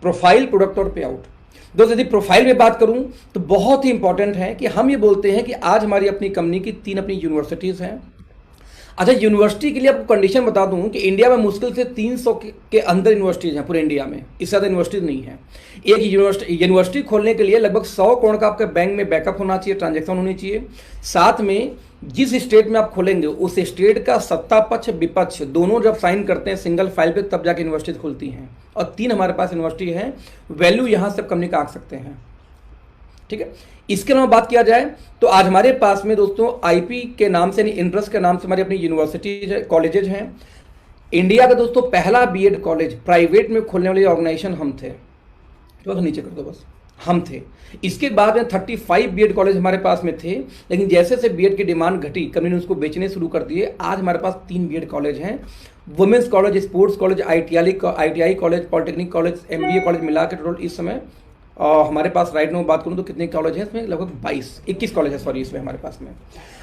Profile, product और पे out. दोस्तों यदि प्रोफाइल में बात करूं तो बहुत ही इंपॉर्टेंट है कि हम ये बोलते हैं कि आज हमारी अपनी कंपनी की 3 अपनी यूनिवर्सिटीज़ हैं। अच्छा, यूनिवर्सिटी के लिए आपको कंडीशन बता दूं कि इंडिया में मुश्किल से 300 के अंदर यूनिवर्सिटीज़ हैं पूरे इंडिया में, इससे ज़्यादा यूनिवर्सिटीज़ नहीं है। एक यूनिवर्सिटी खोलने के लिए लगभग 100 करोड़ का आपके बैंक में बैकअप होना चाहिए, ट्रांजैक्शन होनी चाहिए। साथ में जिस स्टेट में आप खोलेंगे उस स्टेट का सत्ता पक्ष विपक्ष दोनों जब साइन करते हैं सिंगल फाइल पे, तब जाके यूनिवर्सिटी खुलती हैं। और 3 हमारे पास यूनिवर्सिटी है, वैल्यू यहाँ से कंपनी का आ सकते हैं। ठीक है, इसके अलावा बात किया जाए तो आज हमारे पास में दोस्तों आईपी के नाम से, इंट्रस्ट के नाम से हमारी अपनी यूनिवर्सिटी कॉलेजेज हैं। इंडिया का दोस्तों पहला बीएड कॉलेज प्राइवेट में खोलने वाली ऑर्गेनाइजेशन हम थे, तो नीचे कर दो बस, हम थे। इसके बाद में 35 बीएड कॉलेज हमारे पास में थे, लेकिन जैसे से बीएड की डिमांड घटी कंपनी ने उसको बेचने शुरू कर दिए। आज हमारे पास 3 बीएड कॉलेज हैं, women's college, sports college, ITI college, polytechnic college, MBA college मिला के टोटल इस समय हमारे पास राइट नाउ बात करूं तो कितने कॉलेज हैं इसमें, लगभग 21 कॉलेज है सॉरी इसमें हमारे पास में।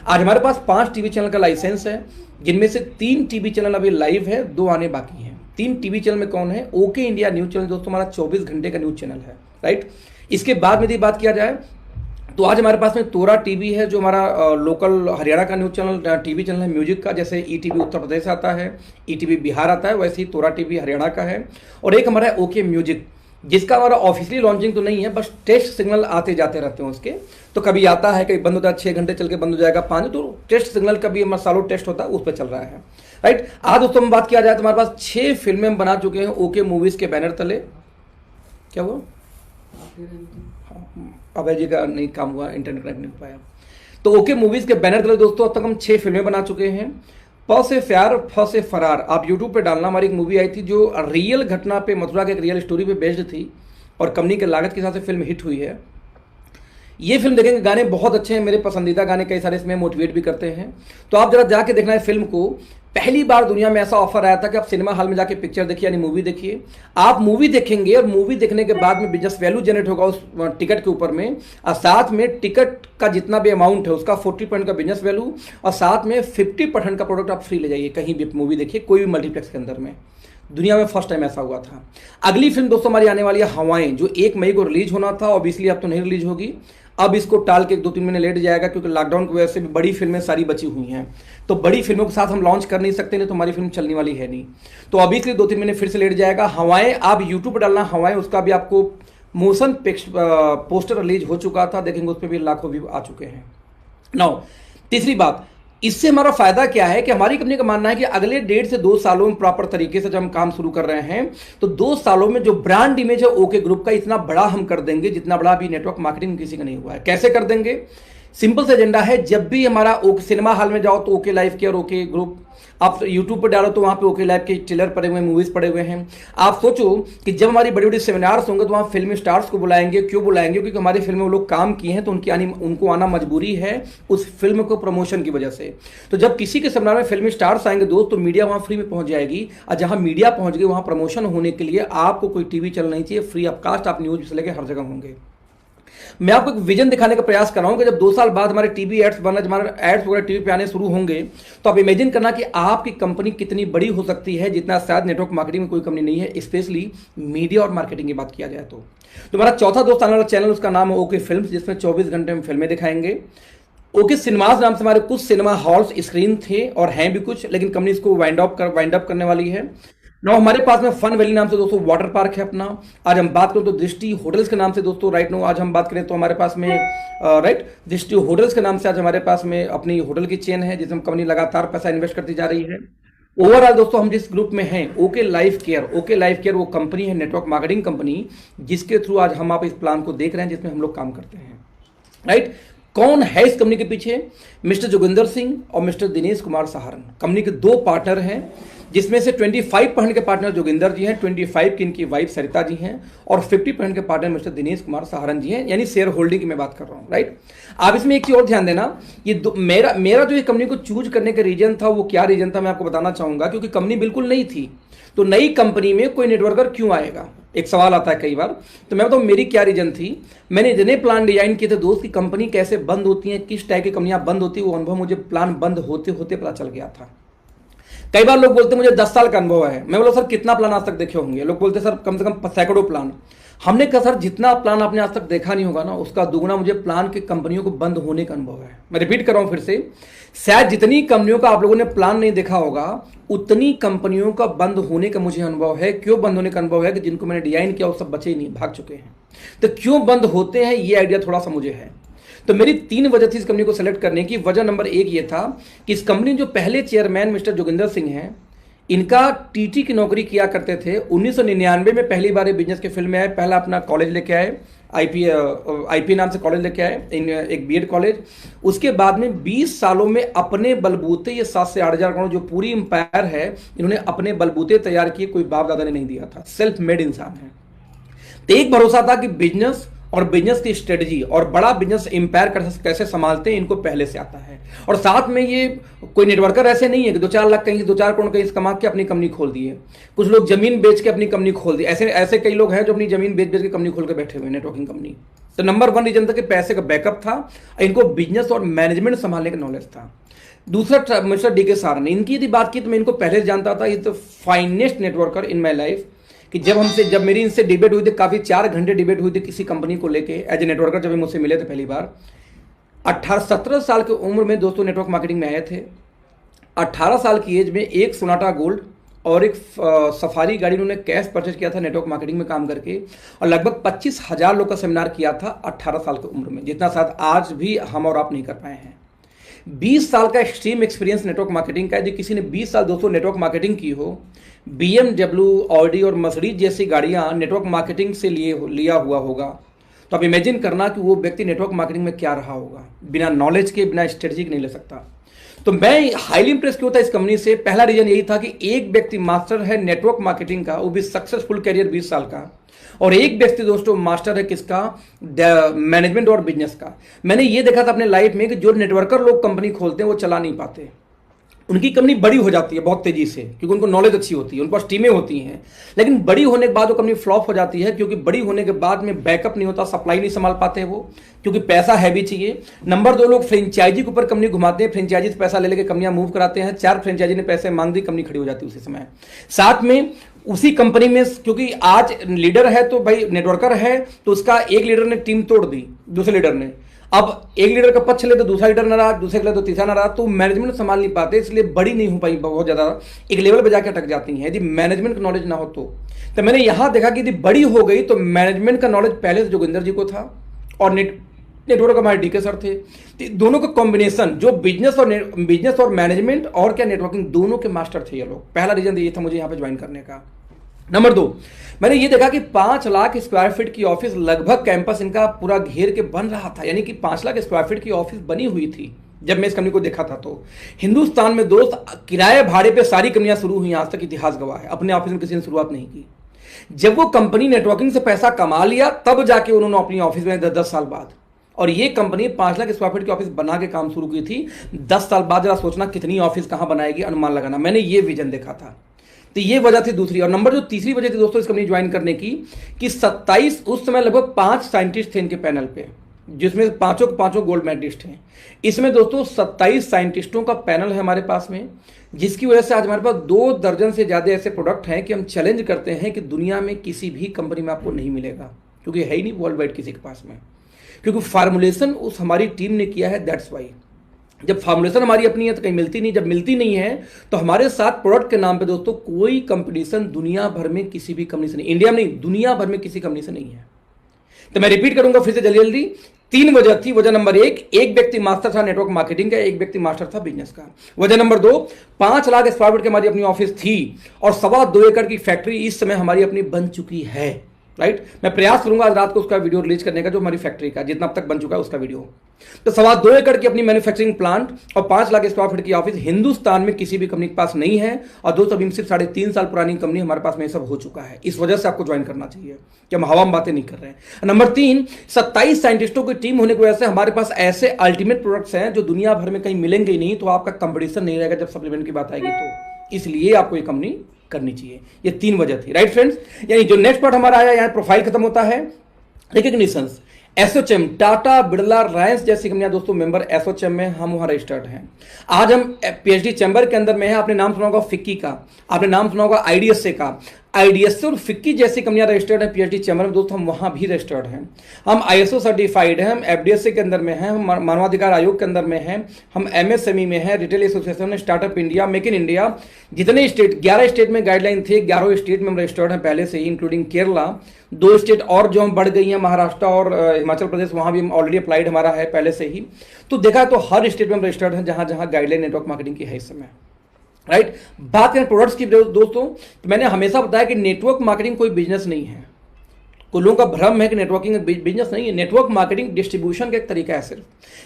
आज हमारे पास 5 टीवी चैनल का लाइसेंस है, जिनमें से 3 टीवी चैनल अभी लाइव है, 2 आने बाकी हैं। 3 टीवी चैनल में कौन है? ओके इंडिया न्यूज चैनल दोस्तों हमारा 24 घंटे का न्यूज चैनल है, राइट। इसके बाद में यदि बात किया जाए तो आज हमारे पास में तोरा टीवी है, जो हमारा लोकल हरियाणा का न्यूज चैनल टीवी चैनल है म्यूजिक का। जैसे ईटीवी उत्तर प्रदेश आता है, ईटीवी बिहार आता है, वैसे ही तोरा टीवी हरियाणा का है। और एक हमारा है ओके म्यूजिक, जिसका हमारा ऑफिशियली लॉन्चिंग तो नहीं है, बस टेस्ट सिग्नल आते जाते रहते हैं उसके। तो कभी आता है, कभी बंद होता है, 6 घंटे चल के बंद हो जाएगा, 5, तो टेस्ट सिग्नल कभी हमारा सालों टेस्ट होता है, उस पर चल रहा है, राइट। आज दोस्तों हम बात किया जाए तो हमारे पास 6 फिल्में हम बना चुके हैं ओके मूवीज के बैनर तले। क्या हुआ? अभय जी का नहीं काम हुआ, इंटरनेट कनेक्ट नहीं हो पाया। तो ओके मूवीज के बैनर तले दोस्तों अब तक हम 6 फिल्में बना चुके हैं। प से प्यार, फ से फरार, आप यूट्यूब पे डालना, हमारी एक मूवी आई थी जो रियल घटना पे, मथुरा के एक रियल स्टोरी पे बेस्ड थी और कंपनी के लागत के हिसाब से फिल्म हिट हुई है। ये फिल्म देखेंगे, गाने बहुत अच्छे हैं, मेरे पसंदीदा गाने कई सारे इसमें मोटिवेट भी करते हैं। तो आप जरा जाके देखना है फिल्म को। पहली बार दुनिया में ऐसा ऑफर आया था कि आप सिनेमा हॉल में जाके पिक्चर देखिए, यानी मूवी देखिए। आप मूवी देखेंगे और मूवी देखने के बाद में बिजनेस वैल्यू जनरेट होगा उस टिकट के ऊपर में, और साथ में टिकट का जितना भी अमाउंट है उसका 40% का बिजनेस वैल्यू, और साथ में 50% का प्रोडक्ट आप फ्री ले जाइए। कहीं भी मूवी देखिए, कोई भी मल्टीप्लेक्स के अंदर में। दुनिया में फर्स्ट टाइम ऐसा हुआ था। अगली फिल्म दोस्तों हमारी आने वाली है हवाएं, जो 1 मई को रिलीज होना था, ऑब्वियसली अब तो नहीं रिलीज होगी, अब इसको टाल के 2-3 महीने लेट जाएगा, क्योंकि लॉकडाउन की वजह से भी बड़ी फिल्में सारी बची हुई हैं। तो बड़ी फिल्मों के साथ हम लॉन्च कर नहीं सकते, नहीं तो हमारी फिल्म चलने वाली है नहीं। तो ऑब्वियसली 2-3 महीने फिर से लेट जाएगा। हवाएं आप यूट्यूब पर डालना, हवाएं, उसका भी आपको मोशन पोस्टर रिलीज हो चुका था, देखेंगे उस पर भी लाखों व्यू आ चुके हैं। नाउ तीसरी बात, इससे हमारा फायदा क्या है कि हमारी कंपनी का मानना है कि अगले 1.5 से 2 सालों में प्रॉपर तरीके से जब हम काम शुरू कर रहे हैं, तो 2 सालों में जो ब्रांड इमेज है ओके ग्रुप का, इतना बड़ा हम कर देंगे जितना बड़ा अभी नेटवर्क मार्केटिंग किसी का नहीं हुआ है। कैसे कर देंगे? सिंपल सा एजेंडा है। जब भी हमारा ओके सिनेमा हॉल में जाओ तो okay life care, okay group, आप यूट्यूब पर डालो तो वहाँ पे ओके लाइफ के ट्रेलर पड़े हुए हैं, मूवीज पड़े हुए हैं। आप सोचो कि जब हमारी बड़ी बड़ी सेमिनार्स होंगे तो वहाँ फिल्मी स्टार्स को बुलाएंगे। क्यों बुलाएंगे? क्योंकि हमारी फिल्म में वो लोग काम किए हैं, तो उनको आना मजबूरी है उस फिल्म को प्रमोशन की वजह से। तो जब किसी के सेमिनार में फिल्मी स्टार्स आएंगे दोस्त, तो मीडिया वहाँ फ्री में पहुँच जाएगी, और जहाँ मीडिया पहुँच गई वहाँ प्रमोशन होने के लिए आपको कोई टीवी चैनल नहीं चाहिए, फ्री ऑफ कास्ट आप न्यूज से लेकर हर जगह होंगे। मैं आपको एक विजन दिखाने का प्रयास कर रहा हूं कि जब 2 साल बाद हमारे टीवी एड्स बनना, हमारे एड्स वगैरह टीवी पे आने शुरू होंगे, तो आप इमेजिन करना कि आपकी कंपनी कितनी बड़ी हो सकती है, जितना शायद नेटवर्क मार्केटिंग में कोई कंपनी नहीं है, स्पेशली मीडिया और मार्केटिंग की बात किया जाए तो। हमारा चौथा दोस्त आने वाला चैनल, उसका नाम है ओके फिल्म, जिसमें 24 घंटे में फिल्में दिखाएंगे। ओके सिनेमाज नाम से हमारे कुछ सिनेमा हॉल्स स्क्रीन थे और हैं भी कुछ, लेकिन कंपनी इसको वाइंड अप करने वाली है। नाउ हमारे पास में फन वैली नाम से दोस्तों वाटर पार्क है अपना। आज हम बात करें तो दृष्टि होटल्स के नाम से दोस्तों राइट नो, आज हम बात करें तो हमारे पास में राइट दृष्टि होटल्स के नाम से आज हमारे पास में अपनी होटल की चेन है, जिसमें कंपनी लगातार पैसा इन्वेस्ट करती जा रही है। ओवरऑल दोस्तों हम जिस ग्रुप में हैं, ओके लाइफ केयर वो कंपनी है, नेटवर्क मार्केटिंग कंपनी, जिसके थ्रू आज हम आप इस प्लान को देख रहे हैं, जिसमें हम लोग काम करते हैं, राइट। कौन है इस कंपनी के पीछे? मिस्टर जोगिंदर सिंह और मिस्टर दिनेश कुमार सहारन, कंपनी के 2 पार्टनर हैं, जिसमें से 25% के पार्टनर जोगिंदर जी हैं, 25 की इनकी वाइफ सरिता जी हैं, और 50% के पार्टनर मिस्टर दिनेश कुमार सहारन जी हैं, यानी शेयर होल्डिंग की मैं बात कर रहा हूं, राइट। आप इसमें एक चीज और ध्यान देना, ये मेरा जो ये कंपनी को चूज करने का रीजन था, वो क्या रीजन था मैं आपको बताना चाहूंगा, क्योंकि कंपनी बिल्कुल नई थी। तो नई कंपनी में कोई नेटवर्कर क्यों आएगा, एक सवाल आता है कई बार। तो मैं बताऊं मेरी क्या रीजन थी। मैंने इतने प्लान डिजाइन किए थे दोस्त की कंपनी कैसे बंद होती है, किस टाइप की कंपनियां बंद होती है, वो अनुभव मुझे प्लान बंद होते होते पता चल गया था। कई बार लोग बोलते हैं मुझे 10 साल का अनुभव है। मैं बोला सर कितना प्लान आज तक देखे होंगे? लोग बोलते हैं सर कम से कम सैकड़ों प्लान। हमने कहा सर जितना प्लान आपने आज तक देखा नहीं होगा ना, उसका दुगुना मुझे प्लान की कंपनियों को बंद होने का अनुभव है। मैं रिपीट कर रहा हूं फिर से, शायद जितनी कंपनियों का आप लोगों ने प्लान नहीं देखा होगा, उतनी कंपनियों का बंद होने का मुझे अनुभव है। क्यों बंद होने का अनुभव है? कि जिनको मैंने डिजाइन किया वो सब बचे ही नहीं, भाग चुके हैं। तो क्यों बंद होते हैं ये आइडिया थोड़ा सा मुझे है। तो मेरी 3 वजह थी इस कंपनी को सेलेक्ट करने की। वजह नंबर 1 ये था कि इस कंपनी जो पहले चेयरमैन मिस्टर जोगिंदर सिंह हैं, इनका टीटी की नौकरी किया करते थे। 1999 में पहली बार ये बिजनेस के फील्ड में आए। पहला अपना कॉलेज लेके आए, आईपी नाम से कॉलेज लेके आए, एक बीएड कॉलेज। उसके बाद में 20 सालों में अपने बलबूते ये 7 से 8 हजार करोड़ जो पूरी एम्पायर है, इन्होंने अपने बलबूते तैयार किए। कोई बाप दादा ने नहीं दिया था, सेल्फ मेड इंसान है। तो एक भरोसा था कि बिजनेस और बिजनेस की स्ट्रेटजी और बड़ा बिजनेस एम्पायर कैसे संभालते हैं, इनको पहले से आता है। और साथ में ये कोई नेटवर्कर ऐसे नहीं है कि 2-4 लाख कहीं 2-4 करोड़ कहीं कमा के अपनी कंपनी खोल दी है। कुछ लोग जमीन बेच के अपनी कंपनी खोल दी। ऐसे कई लोग हैं जो अपनी जमीन बेच बेच के कंपनी खोल के बैठे हुए, नेटवर्किंग कंपनी। तो नंबर 1 रीजन था कि पैसे का बैकअप था, इनको बिजनेस और मैनेजमेंट संभालने का नॉलेज था। दूसरा मिस्टर डी के सार ने, इनकी यदि बात की तो मैं इनको पहले जानता था। Is the finest networker in my life. कि जब मेरी इनसे डिबेट हुई थी, काफी 4 घंटे डिबेट हुई थी किसी कंपनी को लेके, एज ए नेटवर्कर जब मुझसे मिले थे पहली बार। 17 साल की उम्र में दोस्तों नेटवर्क मार्केटिंग में आए थे। 18 साल की एज में एक सोनाटा गोल्ड और एक सफारी गाड़ी उन्होंने कैश परचेज किया था नेटवर्क मार्केटिंग में काम करके। और लगभग 25,000 लोग का सेमिनार किया था 18 साल की उम्र में, जितना शायद आज भी हम और आप नहीं कर पाए हैं। 20 साल का एक्सट्रीम एक्सपीरियंस नेटवर्क मार्केटिंग का है। जो किसी ने 20 साल दोस्तों नेटवर्क मार्केटिंग की हो, BMW, ऑडी और मर्सिडीज जैसी गाड़ियां नेटवर्क मार्केटिंग से लिया हुआ होगा, तो आप इमेजिन करना कि वो व्यक्ति नेटवर्क मार्केटिंग में क्या रहा होगा। बिना नॉलेज के, बिना स्ट्रेटजी के नहीं ले सकता। तो मैं हाईली इंप्रेस क्यों था इस कंपनी से? पहला रीजन यही था कि एक व्यक्ति मास्टर है नेटवर्क मार्केटिंग का, वो भी सक्सेसफुल कैरियर 20 साल का, और एक व्यक्ति दोस्तों मास्टर है किसका? मैनेजमेंट और बिजनेस का। मैंने ये देखा था अपने लाइफ में कि जो नेटवर्कर लोग कंपनी खोलते हैं वो चला नहीं पाते। उनकी कंपनी बड़ी हो जाती है बहुत तेजी से, क्योंकि उनको नॉलेज अच्छी होती है, उनके पास टीमें होती हैं। लेकिन बड़ी होने के बाद वो कंपनी फ्लॉप हो जाती है, क्योंकि बड़ी होने के बाद में बैकअप नहीं होता, सप्लाई नहीं संभाल पाते वो, क्योंकि पैसा हैवी चाहिए। नंबर 2, लोग फ्रेंचाइजी के ऊपर कंपनी घुमाते हैं, फ्रेंचाइजी से पैसा ले लेके कंपनियां मूव कराते हैं। 4 फ्रेंचाइजी ने पैसे मांग दी, कंपनी खड़ी हो जाती है उसी समय। साथ में उसी कंपनी में, क्योंकि आज लीडर है तो भाई नेटवर्कर है, तो उसका एक लीडर ने टीम तोड़ दी दूसरे लीडर ने। अब एक लीडर का पक्ष ले तो दूसरा लीडर नाराज, दूसरे के लिए तो तीसरा नाराज, तो मैनेजमेंट संभाल नहीं पाते, इसलिए बड़ी नहीं हो पाई, बहुत ज्यादा एक लेवल पे जाकर अटक जाती हैं यदि मैनेजमेंट का नॉलेज ना हो तो मैंने यहां देखा कि यदि बड़ी हो गई तो मैनेजमेंट का नॉलेज पहले से जोगिंदर जी को था और नेटवर्क हमारे डीके सर थे। तो दोनों का कॉम्बिनेशन, जो बिजनेस और मैनेजमेंट और क्या नेटवर्किंग, दोनों के मास्टर थे ये लोग। पहला रीजन ये था मुझे यहाँ पे ज्वाइन करने का। नंबर 2, मैंने ये देखा कि 5 लाख स्क्वायर फीट की ऑफिस लगभग कैंपस इनका पूरा घेर के बन रहा था, यानी कि 5 लाख स्क्वायर फीट की ऑफिस बनी हुई थी जब मैं इस कंपनी को देखा था। तो हिंदुस्तान में दोस्त किराए भाड़े पे सारी कंपनियां शुरू हुई, आज तक इतिहास गवाह है, अपने ऑफिस में किसी ने शुरुआत नहीं की। जब वो कंपनी नेटवर्किंग से पैसा कमा लिया तब जाके उन्होंने अपनी ऑफिस में 10 साल बाद, और ये कंपनी 5 लाख स्क्वायर फीट की ऑफिस बना के काम शुरू की थी। 10 साल बाद जरा सोचना कितनी ऑफिस कहां बनाएगी, अनुमान लगाना। मैंने ये विजन देखा था। तो ये वजह थी दूसरी। और नंबर जो तीसरी वजह थी दोस्तों इस कंपनी ज्वाइन करने की, कि 27 उस समय लगभग 5 साइंटिस्ट थे इनके पैनल पे, जिसमें पांचों गोल्ड मेडलिस्ट हैं। इसमें दोस्तों 27 साइंटिस्टों का पैनल है हमारे पास में, जिसकी वजह से आज हमारे पास 2 दर्जन से ज्यादा ऐसे प्रोडक्ट हैं कि हम चैलेंज करते हैं कि दुनिया में किसी भी कंपनी में आपको नहीं मिलेगा, क्योंकि है ही नहीं वर्ल्ड वाइड किसी के पास में, क्योंकि फार्मुलेशन उस हमारी टीम ने किया है। दैट्स वाई जब फार्मुलेशन हमारी अपनी है तो कहीं मिलती नहीं, जब मिलती नहीं है तो हमारे साथ प्रोडक्ट के नाम पे दोस्तों कोई कंपटीशन दुनिया भर में किसी भी कंपनी से नहीं, इंडिया में नहीं दुनिया भर में किसी कंपनी से नहीं है। तो मैं रिपीट करूंगा फिर से जल्दी जल्दी। 3 वजह थी। वजह नंबर 1, एक व्यक्ति मास्टर था नेटवर्क मार्केटिंग का, एक व्यक्ति मास्टर था बिजनेस का। वजह नंबर 2, 5 लाख स्क्वायर फीट की हमारी अपनी ऑफिस थी और 2.25 एकड़ की फैक्ट्री इस समय हमारी अपनी बन चुकी है। राइट, मैं प्रयास करूंगा आज रात को उसका वीडियो रिलीज करने का, जो हमारी फैक्ट्री का जितना अब तक बन चुका है उसका वीडियो। तो 2.25 एकड़ की अपनी मैन्युफैक्चरिंग प्लांट और 5 लाख स्क्वायर फीट की ऑफिस हिंदुस्तान में किसी भी कंपनी के पास नहीं है। और दोस्तों अभी सिर्फ 3.5 साल पुरानी कंपनी हमारे पास में सब हो चुका है। इस वजह से आपको ज्वाइन करना चाहिए कि हम हवा में बातें नहीं कर रहे हैं। नंबर 3, 27 साइंटिस्टों की टीम होने की वजह से हमारे पास ऐसे अल्टीमेट प्रोडक्ट्स हैं जो दुनिया भर में कहीं मिलेंगे ही नहीं, तो आपका कंपटीशन नहीं रहेगा जब सप्लीमेंट की बात आएगी। तो इसलिए आपको ये कंपनी करनी चाहिए। ये 3 वजह थी। राइट फ्रेंड्स, यानी जो नेक्स्ट पार्ट हमारा आया, यहाँ प्रोफाइल खत्म होता है, रिकग्निशंस, एसोचैम, टाटा बिरला रिलायंस जैसी कंपनियां दोस्तों मेंबर एसोचैम में, हम वहां रजिस्टर्ड हैं। आज हम पीएचडी चैम्बर के अंदर में है। आपने नाम सुना होगा फिक्की का, आपने नाम सुना होगा आईडीएसए का। आईडीएसए और फिक्की जैसी कंपनियां रजिस्टर्ड हैं पीएचडी चैम्बर में दोस्तों, हम वहां भी रजिस्टर्ड हैं। हम आईएसओ सर्टिफाइड हैं, हम एफडीएसए के अंदर में हैं, हम मानवाधिकार आयोग के अंदर में हैं, हम एमएसएमई में हैं, retail association, startup India, make in India, जितने स्टेट 11 स्टेट में गाइडलाइन थे, 11 स्टेट में हम रजिस्टर्ड हैं पहले से ही, इंक्लूडिंग केरला। 2 स्टेट और जो हम बढ़ गई हैं, महाराष्ट्र और हिमाचल प्रदेश, वहां भी हम ऑलरेडी अप्लाइड हमारा है पहले से ही। तो देखा तो हर स्टेट में हम रजिस्टर्ड हैं जहां जहां गाइडलाइन नेटवर्क मार्केटिंग की है इस समय, राइट। बात करें प्रोडक्ट्स की दोस्तों, तो मैंने हमेशा बताया कि नेटवर्क मार्केटिंग कोई बिजनेस नहीं है। कुछ लोगों का भ्रम है कि नेटवर्किंग बिजनेस नहीं है। नेटवर्क मार्केटिंग डिस्ट्रीब्यूशन का एक तरीका है सिर्फ,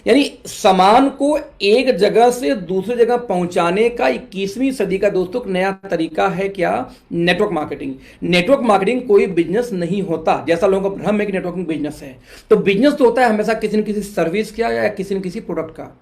यानी सामान को एक जगह से दूसरी जगह पहुंचाने का 21वीं सदी का दोस्तों नया तरीका है क्या, नेटवर्क मार्केटिंग। नेटवर्क मार्केटिंग कोई बिजनेस नहीं होता, जैसा लोगों का भ्रम है कि नेटवर्किंग बिजनेस है। तो बिजनेस तो होता है हमेशा किसी न किसी सर्विस का या किसी न किसी प्रोडक्ट का।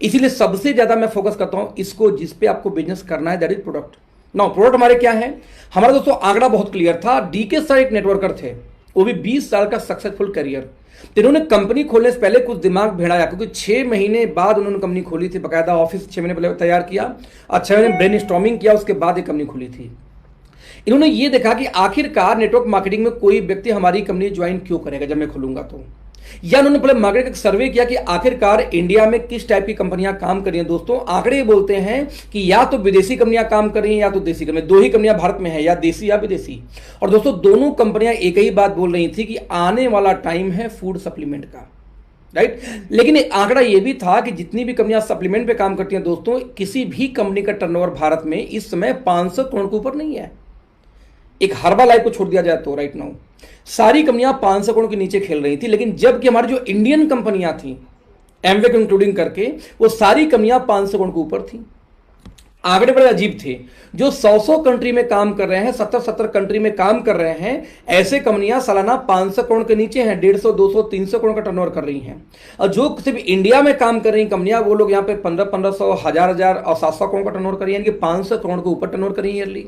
इसीलिए सबसे ज्यादा मैं फोकस करता हूं इसको, जिस पे आपको बिजनेस करना है, that is product. Now product हमारे क्या है, हमारा दोस्तों आंकड़ा बहुत क्लियर था। डीके सर एक नेटवर्कर थे, वो भी 20 साल का सक्सेसफुल करियर। तो इन्होंने कंपनी खोलने से पहले कुछ दिमाग भिड़ाया, क्योंकि 6 महीने बाद उन्होंने कंपनी खोली थी, बकायदा ऑफिस 6 महीने पहले तैयार किया और 6 महीने ब्रेन स्टॉर्मिंग किया, उसके बाद एक कंपनी खुली थी। इन्होंने ये देखा कि आखिरकार नेटवर्क मार्केटिंग में कोई व्यक्ति हमारी कंपनी ज्वाइन क्यों करेगा जब मैं खोलूंगा तो, या उन्होंने पहले मार्केट का सर्वे किया कि आखिरकार इंडिया में किस टाइप की कंपनियां काम कर रही हैं। दोस्तों आंकड़े बोलते हैं कि या तो विदेशी कंपनियां काम कर रही हैं या तो देसी कंपनियां, 2 ही कंपनियां भारत में है, या देसी या विदेशी। और दोस्तों दोनों कंपनियां एक ही बात बोल रही थी कि आने वाला टाइम है फूड सप्लीमेंट का, राइट। लेकिन एक आंकड़ा यह भी था कि जितनी भी कंपनियां सप्लीमेंट पे काम करती हैं दोस्तों, किसी भी कंपनी का टर्नओवर भारत में इस समय 500 करोड़ के ऊपर नहीं है। एक हर्बल को छोड़ दिया जाए तो राइट नाउ सारी कंपनियां 500 करोड़ के नीचे खेल रही थी। लेकिन जबकि हमारी जो इंडियन कंपनियां थी, एमवे को इंक्लूडिंग करके, वो सारी कंपनियां 500 करोड़ के ऊपर थी। आंकड़े बड़े अजीब थे। जो 100 कंट्री में काम कर रहे हैं, 70 कंट्री में काम कर रहे हैं, ऐसे कंपनियां सालाना 500 करोड़ के नीचे हैं, 150, 200, 300 करोड़ का टर्नओवर कर रही हैं। और जो सिर्फ इंडिया में काम कर रही कंपनियां, वो लोग यहाँ पे 1500, 1000 और 700 करोड़ का टर्नओवर कर रही है, यानी कि 500 करोड़ के ऊपर टर्नओवर कर रही है ईयरली।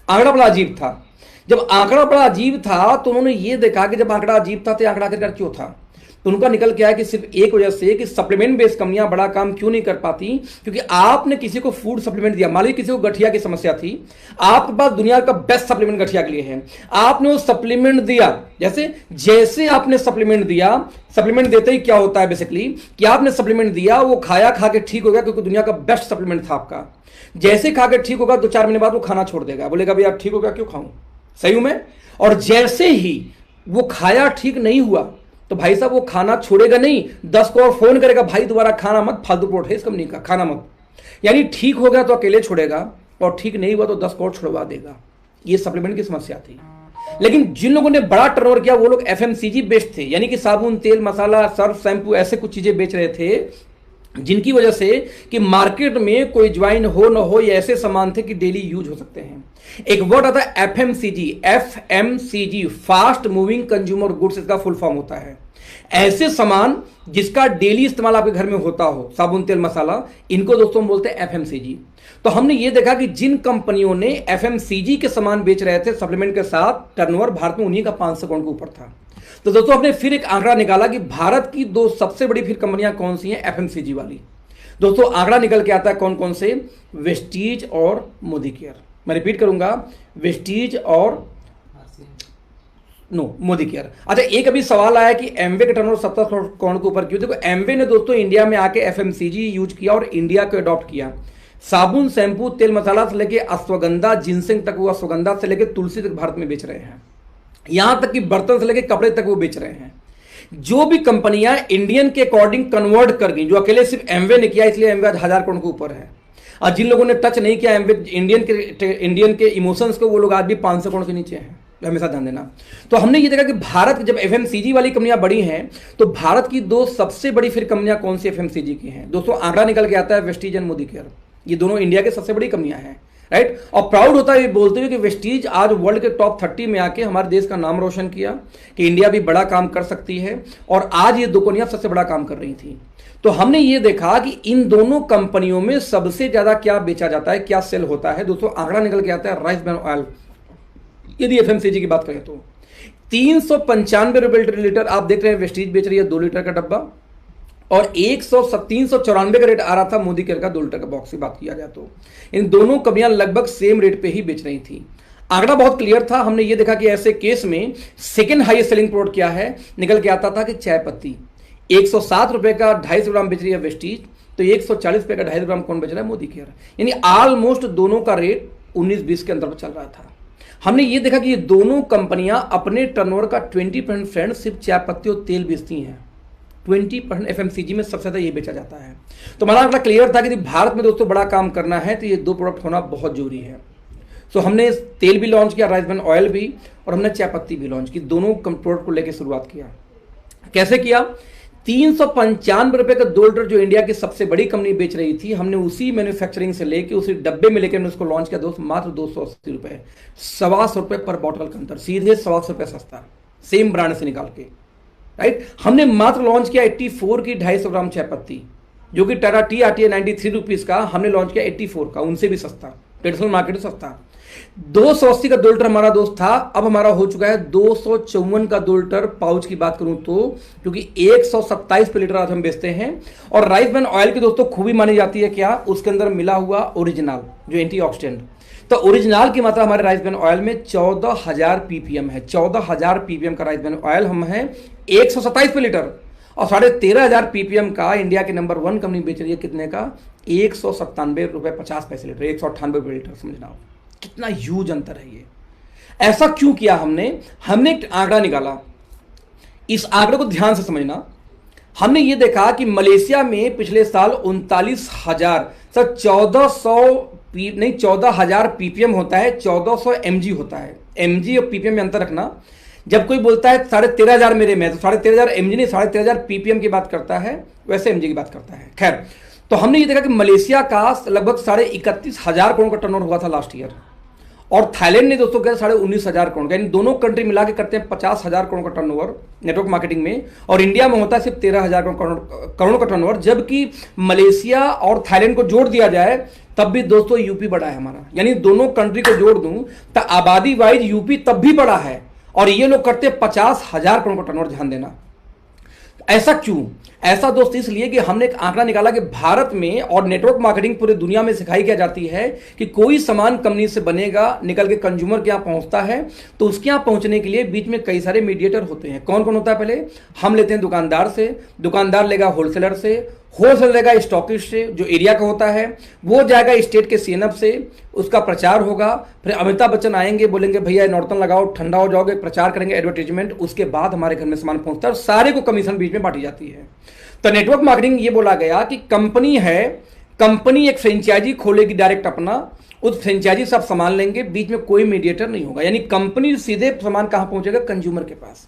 आंकड़ा बड़ा अजीब था। जब आंकड़ा बड़ा अजीब था तो उन्होंने ये देखा कि जब आंकड़ा अजीब था तो आंकड़ा आखिरकार क्यों था, तो उनका निकल के आया कि सिर्फ एक वजह से कि सप्लीमेंट बेस्ड कंपनियां बड़ा काम क्यों नहीं कर पाती, क्योंकि आपने किसी को फूड सप्लीमेंट दिया। मान लीजिए किसी को गठिया की समस्या थी, आपके पास दुनिया का बेस्ट सप्लीमेंट गठिया के लिए है, आपने वो सप्लीमेंट दिया। जैसे आपने सप्लीमेंट दिया, सप्लीमेंट देते ही क्या होता है बेसिकली कि आपने सप्लीमेंट दिया, वो खाया, खा के ठीक हो गया, क्योंकि दुनिया का बेस्ट सप्लीमेंट था आपका। जैसे खा के ठीक होगा 2-4 महीने बाद वो खाना छोड़ देगा, बोलेगा भाई आप ठीक हो गया, क्यों खाऊं, सही में। और जैसे ही वो खाया, ठीक नहीं हुआ, तो भाई साहब वो खाना छोड़ेगा नहीं, 10 को और फोन करेगा, भाई दोबारा खाना मत, फालतू प्रोडक्ट है इस कंपनी का, खाना मत। यानी ठीक हो गया तो अकेले छोड़ेगा, और ठीक नहीं हुआ तो 10 को और छुड़वा देगा। ये सप्लीमेंट की समस्या थी। लेकिन जिन लोगों ने बड़ा टर्नओवर किया वो लोग एफएमसीजी बेस्ड थे, यानी कि साबुन, तेल, मसाला, सर्फ, शैम्पू, ऐसे कुछ चीजें बेच रहे थे, जिनकी वजह से कि मार्केट में कोई ज्वाइन हो ना हो, ये ऐसे सामान थे कि डेली यूज हो सकते हैं। एक वर्ड आता है FMCG, fast moving consumer goods, इसका फुल फॉर्म होता है। ऐसे सामान जिसका डेली इस्तेमाल आपके घर में होता हो, साबुन, तेल, मसाला, इनको दोस्तों हम बोलते हैं एफएमसीजी। तो हमने ये देखा कि जिन कंपनियों ने एफएमसीजी के सामान बेच रहे थे सप्लीमेंट के साथ, टर्नओवर भारत में उन्हीं का 500 करोड़ के ऊपर था। तो दोस्तों हमने फिर एक आंकड़ा निकाला कि भारत की 2 सबसे बड़ी फिर कंपनियां कौन सी हैं एफएमसीजी वाली। दोस्तों आंकड़ा निकल के आता है कौन कौन से, वेस्टीज और मोदी केयर। मैं रिपीट करूंगा, वेस्टीज और मोदी केयर। अच्छा, एक अभी सवाल आया कि एमवे का टर्नओवर 70 करोड़ के ऊपर क्यों। देखो एमवे ने दोस्तों इंडिया में आके एफएमसीजी यूज किया और इंडिया को अडॉप्ट किया। साबुन, शैम्पू, तेल, मसाला से लेके अश्वगंधा, जिनसिंग तक, वो अश्वगंधा से लेके तुलसी तक भारत में बेच रहे हैं। यहां तक कि बर्तन से लेके कपड़े तक वो बेच रहे हैं। जो भी कंपनियां इंडियन के अकॉर्डिंग कन्वर्ट कर गई, जो अकेले सिर्फ एमवे ने किया, इसलिए एमवे 1000 करोड़ के ऊपर है। और जिन लोगों ने टच नहीं किया एमवे इंडियन के इमोशंस को, वो लोग आज भी 500 करोड़ के नीचे हैं, हमेशा ध्यान देना। तो हमने ये देखा कि भारत जब एफएमसीजी वाली कंपनियां बड़ी हैं, तो भारत की 2 सबसे बड़ी फिर कंपनियां कौन सी एफएमसीजी की हैं। दोस्तों आंकड़ा निकल के आता है वेस्टीज एंड मोदी केयर, ये दोनों इंडिया के सबसे बड़ी कंपनियां हैं, राइट। और प्राउड होता है ये बोलते हुए कि वेस्टीज आज वर्ल्ड के टॉप 30 में आके हमारे देश का नाम रोशन किया कि इंडिया भी बड़ा काम कर सकती है। और आज ये 2 कंपनियां सबसे बड़ा काम कर रही थी। तो हमने ये देखा कि इन दोनों कंपनियों में सबसे ज्यादा क्या बेचा जाता है, क्या सेल होता है। दोस्तों आंकड़ा निकल के आता है राइस ब्रान ऑयल, यदि एफएमसीजी की बात करें तो ₹395 लीटर आप देख रहे हैं वेस्टीज बेच रही है 2 लीटर का डब्बा, और 394 का रेट आ रहा था मोदी केयर का 2 लीटर का बॉक्स की बात किया जाए तो। इन दोनों कंपनियां लगभग सेम रेट पे ही बेच रही थी। आंकड़ा बहुत क्लियर था। हमने ये देखा कि ऐसे केस में सेकंड हाईएस्ट सेलिंग प्रोडक्ट क्या है, निकल के आता था कि चाय पत्ती। 107 रुपए का 250 ग्राम बेच रही है वेस्टीज, तो 140 रुपए का 250 ग्राम कौन बेच रहा है, मोदी केयर। यानी ऑलमोस्ट दोनों का रेट 19-20 के अंदर चल रहा था। हमने ये देखा कि ये दोनों कंपनियां अपने टर्नओवर का 20% फ्रेंड सिर्फ चाय पत्ती और तेल बेचती हैं। 20% एफएमसीजी में सबसे ज्यादा ये बेचा जाता है। तो हमारा आंकड़ा क्लियर था कि भारत में दोस्तों बड़ा काम करना है तो ये 2 प्रोडक्ट होना बहुत जरूरी है। सो हमने तेल भी लॉन्च किया, राइस ब्रान ऑयल भी, और हमने चाय पत्ती भी लॉन्च की। दोनों प्रोडक्ट को लेकर शुरुआत किया। कैसे किया? 395 रुपए का 2 लीटर जो इंडिया की सबसे बड़ी कंपनी बेच रही थी, हमने उसी मैन्युफैक्चरिंग से लेके उसी डब्बे में लेकर उसको लॉन्च किया दोस्त, मात्र 280 रुपए, 125 रुपए पर बॉटल का अंतर, सीधे 125 रुपए सस्ता, सेम ब्रांड से निकाल के, राइट। हमने मात्र लॉन्च किया 84 की 250 ग्राम चाय पत्ती, जो कि टाटा टी आती है 93 रुपीज का, हमने लॉन्च किया 84 का, उनसे भी सस्ता, ट्रेडिशनल मार्केट से सस्ता। 280 का 2 लीटर हमारा दोस्त था, अब हमारा हो चुका है 254 का 2 लीटर पाउच की बात करूं तो, क्योंकि 127 पे लीटर आज हम बेचते हैं। और राइस ब्रान ऑयल की दोस्तों खूबी मानी जाती है क्या, उसके अंदर मिला हुआ ओरिजिनल जो एंटीऑक्सीडेंट, तो ओरिजिनल की मात्रा हमारे राइस ब्रान ऑयल में 14,000 पीपीएम है। 14,000 पीपीएम का राइस ब्रान ऑयल हम है 127 पे लीटर, और 13,500 पीपीएम का इंडिया के नंबर 1 कंपनी बेच रही है कितने का, 197 रुपए 50 पैसे लीटर, 198 रुपए लीटर। समझना कितना ह्यूज अंतर है ये। ऐसा क्यों किया हमने एक आंकड़ा निकाला, इस आंकड़े को ध्यान से समझना। हमने ये देखा कि मलेशिया में पिछले साल 39,000 सर 14,000 पीपीएम होता है, 1400 एमजी होता है। एमजी और पीपीएम में अंतर रखना। जब कोई बोलता है 13,500 मेरे में, तो 13,500 एमजी नहीं, 13,500 पीपीएम की बात करता है, वैसे एमजी की बात करता है। खैर, तो हमने ये देखा कि मलेशिया का लगभग 31,500 करोड़ का टर्नओवर हुआ था लास्ट ईयर, और थाईलैंड ने दोस्तों क्या 19,500 करोड़ का, यानी दोनों कंट्री मिला के करते हैं 50,000 करोड़ का टर्नओवर नेटवर्क मार्केटिंग में, और इंडिया में होता है सिर्फ 13,000 करोड़ का टर्नओवर। जबकि मलेशिया और थाईलैंड को जोड़ दिया जाए तब भी दोस्तों यूपी बड़ा है हमारा, यानी दोनों कंट्री को जोड़ दूं तो आबादी वाइज यूपी तब भी बड़ा है, और ये लोग करते हैं 50,000 करोड़ का टर्नओवर। ध्यान देना। ऐसा क्यों? ऐसा दोस्त इसलिए कि हमने एक आंकड़ा निकाला कि भारत में और नेटवर्क मार्केटिंग पूरी दुनिया में सिखाई क्या जाती है कि कोई सामान कंपनी से बनेगा, निकल के कंज्यूमर के यहां पहुंचता है, तो उसके यहां पहुंचने के लिए बीच में कई सारे मीडिएटर होते हैं। कौन कौन होता है? पहले हम लेते हैं दुकानदार से, दुकानदार लेगा होलसेलर से, होलसेलर लेगा स्टॉकिस्ट से जो एरिया का होता है, वो जाएगा स्टेट के सीएनएफ से, उसका प्रचार होगा, फिर अमिताभ बच्चन आएंगे, बोलेंगे भैया नॉर्टन लगाओ, ठंडा हो जाओगे, प्रचार करेंगे, एडवर्टीजमेंट, उसके बाद हमारे घर में सामान पहुंचता है, और सारे को कमीशन बीच में बांटी जाती है। तो नेटवर्क मार्केटिंग ये बोला गया कि कंपनी है, कंपनी एक फ्रेंचाइजी खोलेगी डायरेक्ट अपना, उस फ्रेंचाइजी से आप सामान लेंगे, बीच में कोई मीडिएटर नहीं होगा, यानी कंपनी सीधे सामान कहां पहुंचेगा, कंज्यूमर के पास।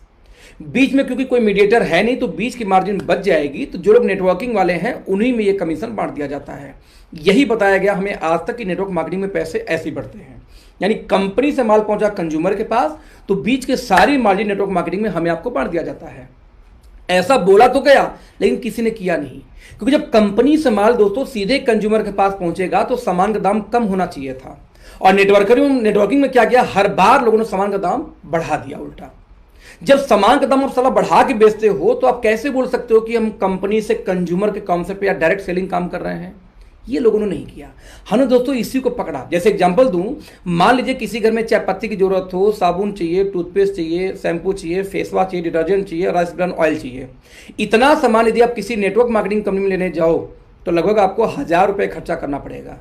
बीच में क्योंकि कोई मीडिएटर है नहीं, तो बीच की मार्जिन बच जाएगी, तो जो लोग नेटवर्किंग वाले हैं उन्हीं में ये कमीशन बांट दिया जाता है। यही बताया गया हमें आज तक कि नेटवर्क मार्केटिंग में पैसे ऐसे ही बढ़ते हैं, यानी कंपनी से माल पहुंचा कंज्यूमर के पास, तो बीच के सारी मार्जिन नेटवर्क मार्केटिंग में हमें आपको बांट दिया जाता है। ऐसा बोला तो गया, लेकिन किसी ने किया नहीं, क्योंकि जब कंपनी से माल दोस्तों सीधे कंज्यूमर के पास पहुंचेगा तो सामान का दाम कम होना चाहिए था, और नेटवर्किंग में क्या किया, हर बार लोगों ने सामान का दाम बढ़ा दिया उल्टा। जब सामान का दाम आप साला बढ़ा के बेचते हो, तो आप कैसे बोल सकते हो कि हम कंपनी से कंज्यूमर के कॉन्सेप्ट पे या डायरेक्ट सेलिंग काम कर रहे हैं? ये लोगों ने नहीं किया। हमने दोस्तों इसी को पकड़ा। जैसे एग्जांपल दूं, मान लीजिए किसी घर में चाय पत्ती की जरूरत हो, साबुन चाहिए, टूथपेस्ट चाहिए, शैम्पू चाहिए, फेस वॉश चाहिए, डिटर्जेंट चाहिए, राइस ब्रान ऑयल चाहिए। इतना सामान यदि आप किसी नेटवर्क मार्केटिंग कंपनी में लेने जाओ तो लगभग आपको 1,000 रुपये खर्चा करना पड़ेगा।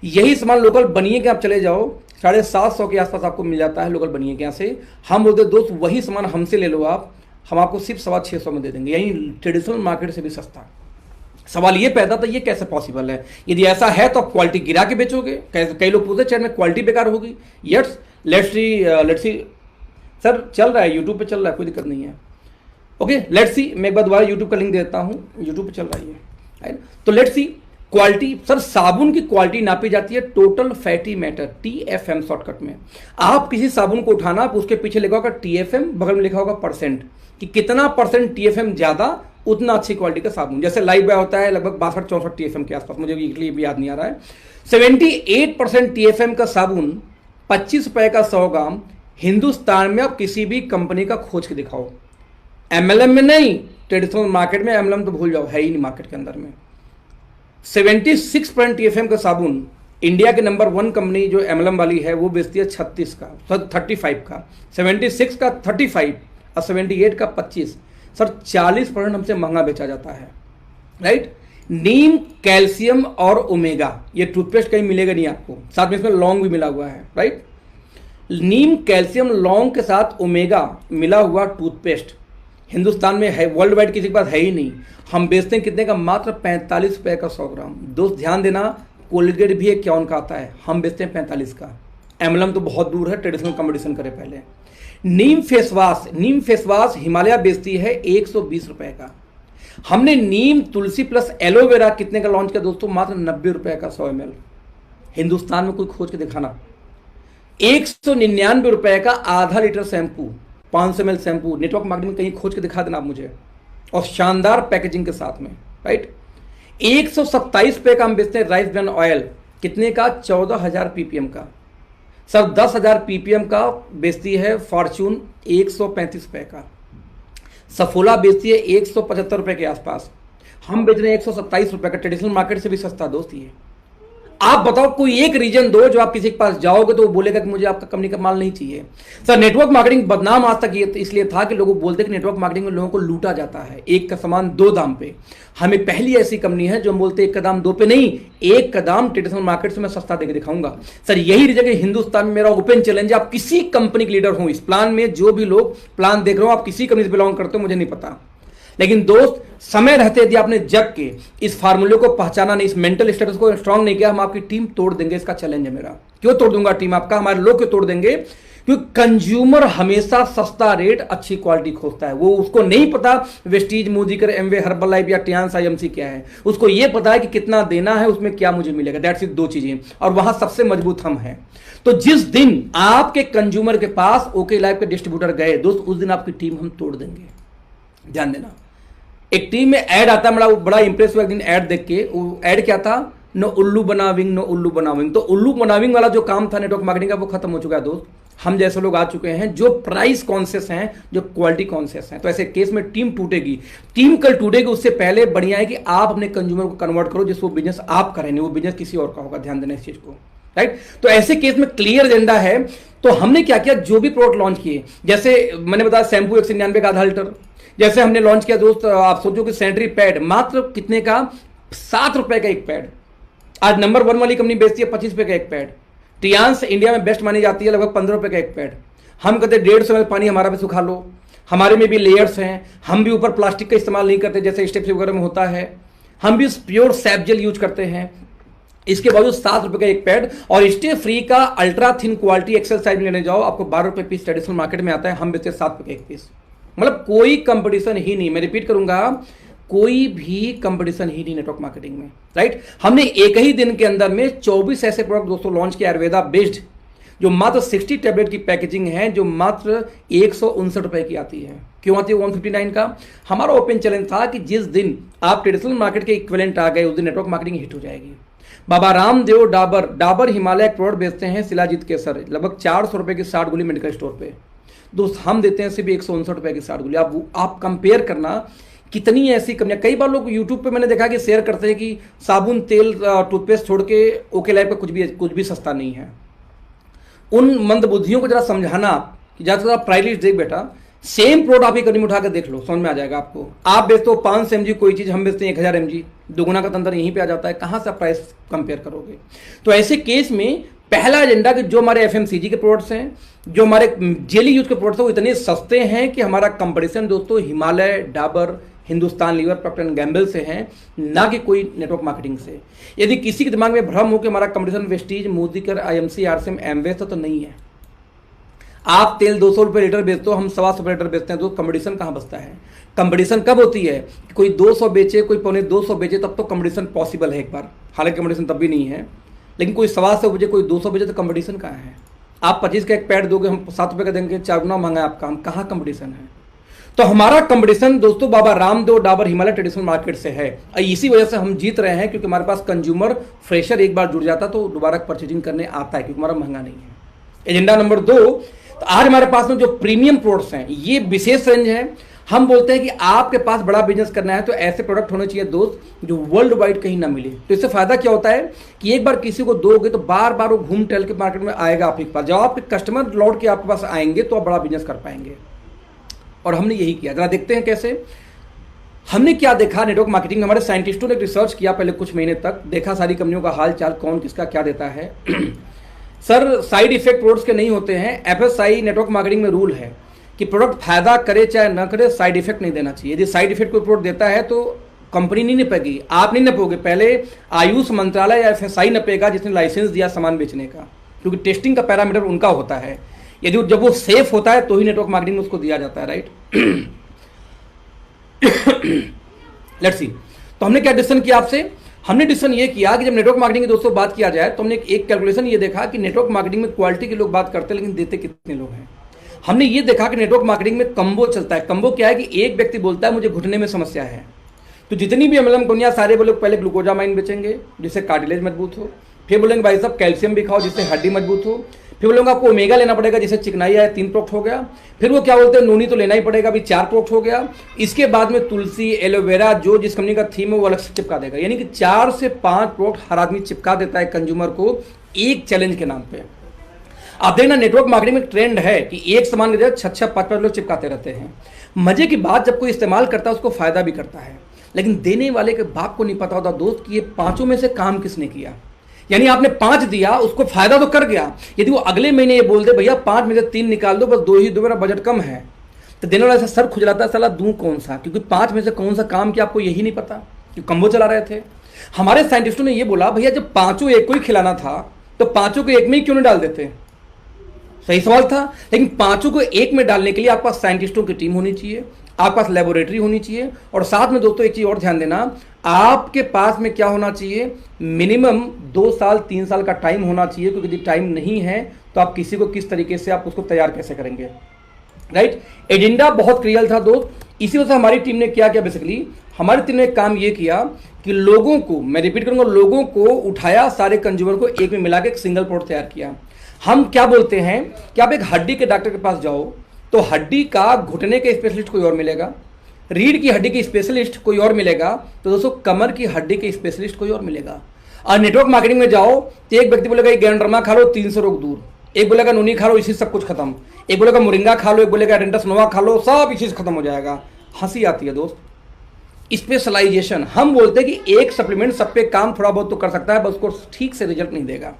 यही सामान लोकल बनिए के आप चले जाओ, 750 के आसपास आपको मिल जाता है लोकल बनिए के यहाँ से। हम बोलते दोस्त वही सामान हमसे ले लो आप, हम आपको सिर्फ 650 में दे देंगे, यही ट्रेडिशनल मार्केट से भी सस्ता। सवाल ये पैदा था, ये कैसे पॉसिबल है? यदि ऐसा है तो आप क्वालिटी गिरा के बेचोगे। कई लोग पूछते चैट में क्वालिटी बेकार होगी। यस, लेट्स सी सर, चल रहा है, यूट्यूब पे चल रहा है, कोई दिक्कत नहीं है। ओके, लेट्स सी, मैं एक बार दोबारा यूट्यूब का लिंक देता हूँ, यूट्यूब पे चल रहा है ये। तो लेट्स सी क्वालिटी। सर, साबुन की क्वालिटी नापी जाती है total fatty matter, TFM shortcut में। आप किसी साबुन को उठाना, आप उसके पीछे लिखा होगा TFM, बगल में लिखा होगा परसेंट, कि कितना परसेंट TFM ज्यादा उतना अच्छी क्वालिटी का साबुन। जैसे लाइफ बॉय होता है लगभग 62-64 TFM के आसपास, मुझे भी याद नहीं आ रहा है। 78% TFM का साबुन 25 रुपए का 100 ग्राम हिंदुस्तान में आप किसी भी कंपनी का खोज के दिखाओ, एमएलएम में नहीं, ट्रेडिशनल मार्केट में एमएलएम तो भूल जाओ, है ही नहीं मार्केट के अंदर में। 76 TFM का साबुन इंडिया के नंबर 1 कंपनी जो एमएलएम वाली है वो बेचती है 36 का, 35 का, 76 का 35 और 78 का 25। सर 40% हमसे महंगा बेचा जाता है, राइट। नीम, कैल्शियम और ओमेगा, ये टूथपेस्ट कहीं मिलेगा नहीं आपको, साथ में इसमें लौंग भी मिला हुआ है, राइट। नीम, कैल्शियम, लौंग के साथ ओमेगा मिला हुआ टूथपेस्ट हिंदुस्तान में है, वर्ल्ड वाइड किसी के पास है ही नहीं। हम बेचते हैं कितने का? मात्र 45 रुपए का 100 ग्राम। दोस्त ध्यान देना, कोलगेट भी 51 का आता है, हम बेचते हैं 45 का। एमएलएम तो बहुत दूर है, ट्रेडिशनल कंपटीशन करे पहले। नीम फेस वॉश हिमालय बेचती है 120 रुपए का। हमने नीम, तुलसी प्लस एलोवेरा कितने का लॉन्च किया दोस्तों? मात्र 90 रुपए का 100 ml। हिंदुस्तान में कोई खोज के दिखाना। 199 रुपए का आधा litre shampoo, 500 ml shampoo, network marketing में कहीं खोज के दिखा देना आप मुझे, और शानदार पैकेजिंग के साथ में, राइट। 127 रुपए का हम बेचते हैं राइस ब्रान ऑयल, कितने का? 14,000 ppm का। सर 10,000 ppm का बेचती है फॉर्चून 135 रुपए का। सफोला बेचती है 175 रुपए के आसपास, हम बेच रहे हैं 127 रुपए का, ट्रेडिशनल मार्केट से भी सस्ता दोस्त ये। आप बताओ कोई एक रीजन दो जो आप किसी के पास जाओगे तो वो बोलेगा कि मुझे आपका कंपनी का माल नहीं चाहिए। सर नेटवर्क मार्केटिंग बदनाम आज तक ये इसलिए था कि लोग बोलते कि नेटवर्क मार्केटिंग में लोगों को लूटा जाता है, एक का सामान 2 दाम पे। हमें पहली ऐसी कंपनी है जो हम बोलते एक का दाम 2 पे नहीं, एक का दाम ट्रेडिशनल मार्केट से मैं सस्ता देकर दिखाऊंगा। सर यही रीजन है, हिंदुस्तान में मेरा ओपन चैलेंज है, आप किसी कंपनी के लीडर हो, इस प्लान में जो भी लोग प्लान देख रहे हो आप किसी कंपनी से बिलोंग करते हो मुझे नहीं पता, लेकिन दोस्त समय रहते यदि आपने जग के इस फार्मूले को पहचाना नहीं, इस मेंटल स्टेटस को स्ट्रांग नहीं किया, हम आपकी टीम तोड़ देंगे। इसका चैलेंज है मेरा। क्यों तोड़ दूंगा टीम आपका? हमारे लोग क्यों तोड़ देंगे? क्योंकि कंज्यूमर हमेशा सस्ता रेट, अच्छी क्वालिटी खोजता है। वो उसको नहीं पता वेस्टीज, मूजिकर, एमवे, हर्बल लाइफ या टियान्स आईएमसी क्या है, उसको ये पता है कि कितना देना है, उसमें क्या मुझे मिलेगा। दैट्स इट, 2 चीजें, और वहां सबसे मजबूत हम हैं। तो जिस दिन आपके कंज्यूमर के पास ओके लाइफ के डिस्ट्रीब्यूटर गए दोस्त, उस दिन आपकी टीम हम तोड़ देंगे, ध्यान देना। एक टीम में ऐड आता है, बड़ा इंप्रेस हुआ एक दिन ऐड देख के। वो ऐड क्या था? नो उल्लू बना विंग, नो उल्लू बना विंग। तो उल्लू बना विंग वाला जो काम था नेटवर्क मार्केटिंग का वो खत्म हो चुका है दोस्त। हम जैसे लोग आ चुके हैं जो प्राइस कॉन्शियस हैं, जो क्वालिटी कॉन्शियस हैं। तो ऐसे केस में टीम टूटेगी। टीम कल टूटेगी, उससे पहले बढ़िया है कि आप अपने कंज्यूमर को कन्वर्ट करो, जिसको बिजनेस आप करेंगे, वो बिजनेस किसी और का होगा। ध्यान देना इस चीज को, राइट। तो ऐसे केस में क्लियर एजेंडा है। तो हमने क्या किया, जो भी प्रोडक्ट लॉन्च किए, जैसे मैंने बताया शैम्पू 199 का आधा लीटर, जैसे हमने लॉन्च किया दोस्त, आप सोचो कि सैनिटरी पैड मात्र कितने का? 7 रुपए का एक पैड। आज नंबर 1 वाली कंपनी बेचती है 25 रुपए का एक पैड। टियान्स इंडिया में बेस्ट मानी जाती है, लगभग 15 रुपए का एक पैड। हम कहते 150 ml पानी हमारा भी सुखा लो। हमारे में भी लेयर्स हैं, हम भी ऊपर प्लास्टिक का इस्तेमाल नहीं करते जैसे स्टेप्स वगैरह में होता है। हम भी प्योर सैप जेल यूज करते हैं। इसके बावजूद 7 रुपए का एक पैड, और स्टे फ्री का ultra thin quality XL size में लेने जाओ आपको 12 रुपए पीस ट्रेडिशनल मार्केट में आता है, हम बेचते 7 रुपए का एक पीस। मतलब कोई कंपटीशन ही नहीं, मैं रिपीट करूंगा, कोई भी कंपटीशन ही नहीं नेटवर्क मार्केटिंग में, राइट। हमने एक ही दिन के अंदर में 24 ऐसे प्रोडक्ट दोस्तों लॉन्च किए आयुर्वेदा बेस्ड, जो मात्र 60 टैबलेट की पैकेजिंग है, जो मात्र 159 रुपए की आती है। क्यों आती है 159 का? हमारा ओपन चैलेंज था कि जिस दिन आप ट्रेडिशनल मार्केट के इक्विवेलेंट आ गए, उस दिन नेटवर्क मार्केटिंग हिट हो जाएगी। बाबा रामदेव डाबर हिमालय प्रोडक्ट बेचते हैं शिलाजीत केसर, लगभग 400 रुपए की 60 गोली मेडिकल स्टोर पे। दोस्त हम देते हैं सिर्फ 159 रुपए की 60 गोली। आप कंपेयर करना कितनी ऐसी कंपनियां। कई बार लोग यूट्यूब पे मैंने देखा कि शेयर करते हैं कि साबुन, तेल, टूथपेस्ट छोड़ के ओके लाइफ का कुछ भी सस्ता नहीं है। उन मंदबुद्धियों को जरा समझाना कि ज्यादा से प्राइस लिस्ट देख बेटा, सेम प्रोडक्ट आप एक कदम उठा कर देख लो, समझ में आ जाएगा आपको। आप बेचते हो 500 mg कोई चीज, हम बेचते हैं 1000 mg, दुगुना का तंत्र यहीं पे आ जाता है। कहां से प्राइस कंपेयर करोगे? तो ऐसे केस में पहला एजेंडा कि जो हमारे एफएमसीजी के प्रोडक्ट्स हैं, जो हमारे डेली यूज के प्रोडक्ट्स हैं, वो इतने सस्ते हैं कि हमारा कंपटीशन दोस्तों Himalaya, Dabur, Hindustan Lever, Procter and Gamble से हैं, ना कि कोई नेटवर्क मार्केटिंग से। यदि किसी के दिमाग में भ्रम हो कि हमारा competition Vestige, Modicare, IMC, RCM, Amway तो नहीं है। आप तेल 200 रुपये लीटर बेचते हो, हम 125 रुपये लीटर बेचते हैं, तो कंपटीशन कहाँ बचता है? कंपटीशन कब होती है? कोई 200 बेचे, कोई 250 बेचे, तब तो कंपटीशन पॉसिबल है एक बार, हालांकि कंपटीशन तब भी नहीं है। लेकिन कोई 125 बेचे, कोई 200 बेचे, तो कंपटीशन कहाँ है? आप 25 का एक पैड दोगे, हम 7 रुपये का देंगे, 4 गुना महंगा है आपका, हम कहाँ कंपटीशन है? तो हमारा कंपटीशन दोस्तों बाबा रामदेव डाबर हिमालय ट्रेडिशनल मार्केट से है। इसी वजह से हम जीत रहे हैं, क्योंकि हमारे पास कंज्यूमर फ्रेशर एक बार जुड़ जाता तो दोबारा परचेजिंग करने आता है, क्योंकि हमारा महंगा नहीं है। एजेंडा नंबर 2, तो आज हमारे पास में जो प्रीमियम प्रोडक्ट्स हैं ये विशेष रेंज है। हम बोलते हैं कि आपके पास बड़ा बिजनेस करना है तो ऐसे प्रोडक्ट होने चाहिए दोस्त जो वर्ल्ड वाइड कहीं ना मिले। तो इससे फायदा क्या होता है कि एक बार किसी को दोगे तो बार बार वो घूम टहल के मार्केट में आएगा आपके पास। जब आपके कस्टमर लौट के आपके पास आएंगे तो आप बड़ा बिजनेस कर पाएंगे। और हमने यही किया। जरा देखते हैं कैसे। हमने क्या देखा, नेटवर्क मार्केटिंग में हमारे साइंटिस्टों ने रिसर्च किया पहले कुछ महीने तक, देखा सारी कंपनियों का हाल चाल, कौन किसका क्या देता है। सर साइड इफेक्ट प्रोडक्ट्स के नहीं होते हैं। एफएसआई नेटवर्क मार्केटिंग में रूल है कि प्रोडक्ट फायदा करे चाहे ना करे, साइड इफेक्ट नहीं देना चाहिए। यदि साइड इफेक्ट कोई प्रोडक्ट देता है तो कंपनी नहीं नपेगी, आप नहीं नपोगे, पहले आयुष मंत्रालय या एफएसआई नपेगा जिसने लाइसेंस दिया सामान बेचने का, क्योंकि टेस्टिंग का पैरामीटर उनका होता है। यदि जब वो सेफ होता है तो ही नेटवर्क मार्केटिंग में उसको दिया जाता है, राइट। Let's see. तो हमने क्या डिसीजन किया आपसे, हमने डिसीजन ये किया कि जब नेटवर्क मार्केटिंग की दोस्तों बात किया जाए तो हमने एक कैलकुलेशन ये देखा कि नेटवर्क मार्केटिंग में क्वालिटी के लोग बात करते हैं लेकिन देते कितने लोग हैं। हमने ये देखा कि नेटवर्क मार्केटिंग में कम्बो चलता है। कम्बो क्या है कि एक व्यक्ति बोलता है मुझे घुटने में समस्या है, तो जितनी भी एमएलएम कंपनियां सारे वो लोग पहले ग्लूकोजामाइन बेचेंगे जिससे कार्टिलेज मजबूत हो, फिर बोलेंगे भाई साहब कैल्शियम भी खाओ जिससे हड्डी मजबूत हो, फिर बोलेंगे आपको ओमेगा लेना पड़ेगा जिससे चिकनाई आए, 3 प्रोडक्ट हो गया। फिर वो क्या बोलते हैं नूनी तो लेना ही पड़ेगा, अभी 4 प्रोडक्ट हो गया। इसके बाद में तुलसी, एलोवेरा, जो जिस कंपनी का थीम है वो अलग से चिपका देगा। यानी कि 4 से 5 प्रोडक्ट हर आदमी चिपका देता है कंज्यूमर को एक चैलेंज के नाम पे। आप देखना नेटवर्क मार्केटिंग में ट्रेंड है कि एक सामान की जगह 6-5 लोग चिपकाते रहते हैं। मजे की बात, जब कोई इस्तेमाल करता है उसको फायदा भी करता है, लेकिन देने वाले के बाप को नहीं पता होता दोस्त कि ये 5 में से काम किसने किया। यानी आपने 5 दिया, उसको फायदा तो कर गया, यदि वो अगले महीने ये बोल दे भैया 5 में से 3 निकाल दो, बस 2 ही दो, मेरा बजट कम है, तो देने वाला ऐसा सर खुजलाता है साला दूं कौन सा, क्योंकि 5 में से कौन सा काम किया आपको यही नहीं पता, क्योंकि कम्बो चला रहे थे। हमारे साइंटिस्टों ने ये बोला भैया जब 5 एक को ही खिलाना था तो 5 को एक में ही क्यों नहीं डाल देते। सही सवाल था, लेकिन 5 को एक में डालने के लिए आपके पास साइंटिस्टों की टीम होनी चाहिए, आपके पास लेबोरेटरी होनी चाहिए, और साथ में दोस्तों एक चीज और ध्यान देना, आपके पास में क्या होना चाहिए, मिनिमम 2 साल 3 साल का टाइम होना चाहिए, क्योंकि यदि टाइम नहीं है तो आप किसी को किस तरीके से आप उसको तैयार कैसे करेंगे, राइट। एजेंडा बहुत क्लियर था दोस्त। इसी वजह से हमारी टीम ने क्या किया, बेसिकली हमारी टीम ने काम ये किया कि लोगों को, मैं रिपीट करूंगा, लोगों को उठाया, सारे कंज्यूमर को एक में मिला के एक सिंगल प्रोडक्ट तैयार किया। हम क्या बोलते हैं कि आप एक हड्डी के डॉक्टर के पास जाओ तो हड्डी का घुटने के स्पेशलिस्ट कोई और मिलेगा, रीढ़ की हड्डी के स्पेशलिस्ट कोई और मिलेगा, तो दोस्तों कमर की हड्डी के स्पेशलिस्ट कोई और मिलेगा। और नेटवर्क मार्केटिंग में जाओ तो एक व्यक्ति बोलेगा गैंड्रमा खा लो 300 रोग दूर, एक बोलेगा नूनी खा लो इसी सब कुछ खत्म, एक बोलेगा मोरिंगा खा लो, एक बोलेगा रेंटस नोवा खा लो, सब इसी से खत्म हो जाएगा। हंसी आती है दोस्त। स्पेशलाइजेशन, हम बोलते हैं कि एक सप्लीमेंट सब पे काम थोड़ा बहुत तो कर सकता है, बस उसको ठीक से रिजल्ट नहीं देगा।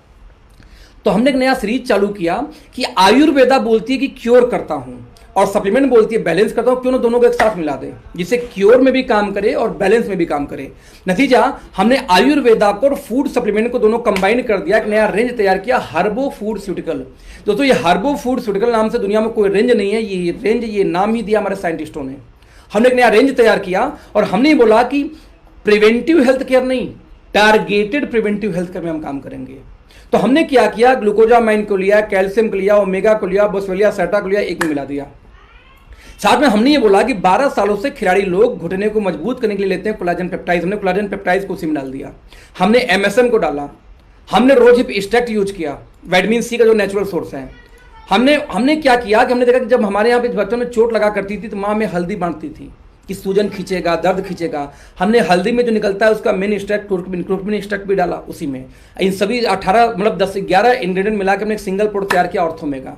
तो हमने एक नया सीरीज चालू किया कि आयुर्वेदा बोलती है कि क्योर करता हूं और सप्लीमेंट बोलती है बैलेंस करता हूं, क्यों ना दोनों को एक साथ मिला दे जिससे क्योर में भी काम करे और बैलेंस में भी काम करे। नतीजा, हमने आयुर्वेदा को और फूड सप्लीमेंट को दोनों कंबाइन कर दिया, एक नया रेंज तैयार किया, हर्बो फूड स्यूटिकल। दोस्तों ये हर्बो फूड स्यूटिकल नाम से दुनिया में कोई रेंज नहीं है, ये रेंज, ये नाम ही दिया हमारे साइंटिस्टों ने। हमने एक नया रेंज तैयार किया और हमने बोला कि प्रिवेंटिव हेल्थ केयर नहीं, टारगेटेड प्रिवेंटिव हेल्थ केयर में हम काम करेंगे। तो हमने क्या किया, ग्लूकोजामाइन को लिया, कैल्शियम को लिया, ओमेगा को लिया, बोसवेलिया सेटा को लिया, एक में मिला दिया। साथ में हमने ये बोला कि 12 सालों से खिलाड़ी लोग घुटने को मजबूत करने के लिए लेते हैं कोलाजन पेप्टाइड, हमने कोलाजन पेप्टाइड को उसी में डाल दिया। हमने एमएसएम को डाला, हमने रोज हिप स्टैक्ट यूज किया, विटामिन सी का जो नेचुरल सोर्स है। हमने क्या किया कि हमने देखा कि जब हमारे यहाँ पे बच्चों में चोट लगा करती थी तो माँ में हल्दी बांटती थी कि सूजन खींचेगा, दर्द खींचेगा। हमने हल्दी में जो निकलता है उसका मेन एक्सट्रैक्ट क्रोकमिन एक्सट्रैक्ट भी डाला उसी में। इन सभी 18 मतलब 10-11 इंग्रेडिएंट मिला के हमने एक सिंगल प्रोडक्ट तैयार किया, ऑर्थोमेगा।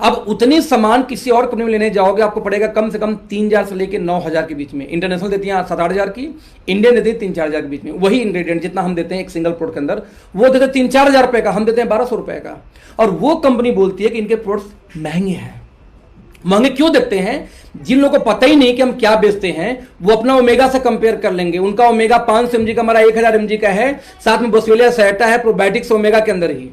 अब उतनी सामान किसी और कंपनी में लेने जाओगे आपको पड़ेगा कम से कम 3,000 से लेकर 9,000 के बीच में। इंटरनेशनल देती है 7-8 हज़ार की, इंडियन देती है 3-4 हज़ार के बीच में। वही इंग्रेडिएंट जितना हम देते हैं एक सिंगल प्रोडक्ट के अंदर, वो देते हैं 3-4 हज़ार रुपए का, हम देते हैं 1200 रुपए का। और वो कंपनी बोलती है कि इनके प्रोडक्ट्स महंगे हैं। महंगे क्यों देते हैं? जिन लोगों को पता ही नहीं कि हम क्या बेचते हैं वो अपना ओमेगा से कंपेयर कर लेंगे। उनका ओमेगा 500 mg का, हमारा 1000 mg का है, साथ में बोसवेलिया सेटा है, प्रोबायोटिक्स ओमेगा के अंदर ही।